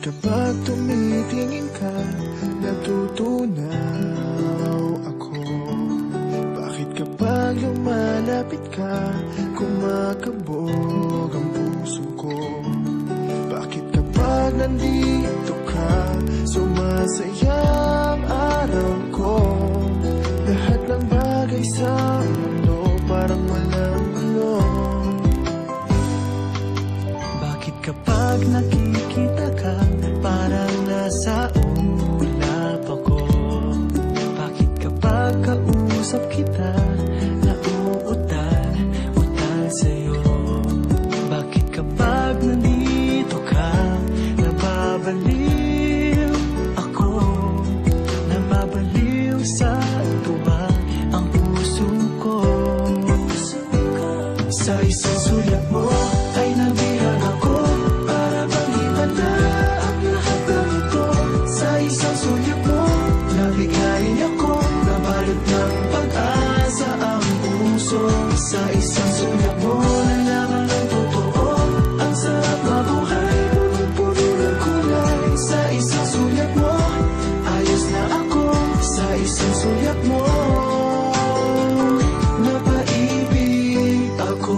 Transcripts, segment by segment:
Kapag tumitingin ka, natutunaw ako. Bakit kapag lumalapit ka, kumakabog ang puso ko? Bakit kapag nandito ka, sumasaya ang araw ko? Lahat ng bagay sa mundo parang walang gulo. Bakit kapag nakikita ka, parang nasa ulap ako? Bakit kapag kausap kita, nauutal sa'yo? Bakit kapag nandito ka, nababaliw ako? Nababaliw sa tuwa ang puso ko. Sa isang sulat mo ay nabihag ako, para bang iba na ang lahat ng ito. Sa isang sulat mo, nabigayin ako, nabalot ng pag-asa ang puso. Sa isang sulat mo, nalaman ng totoo, ang sarap mabuhay, punong-puno ng kulay. Sa isang sulat mo, ayos na ako. Sa isang sulat mo, napaibig ako.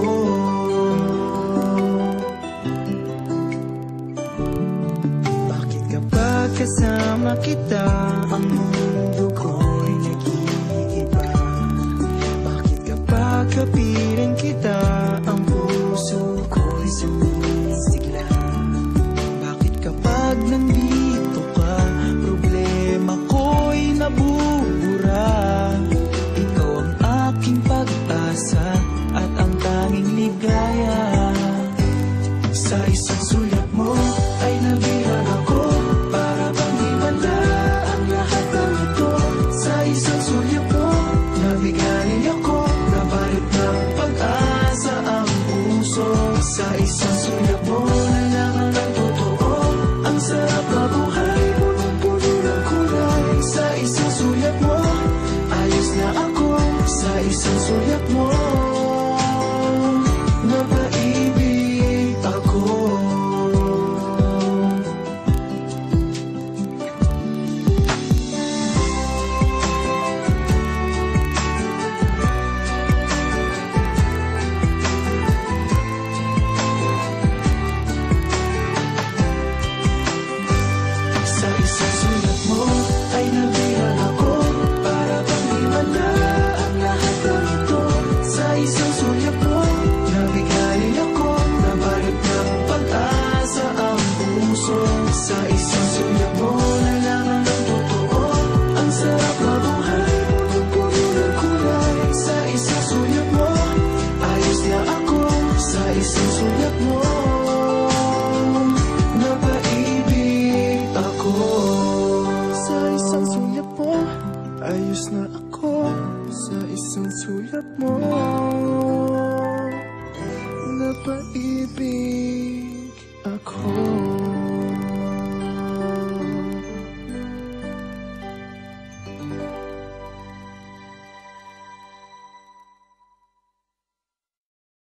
Bakit kapag kasama kita,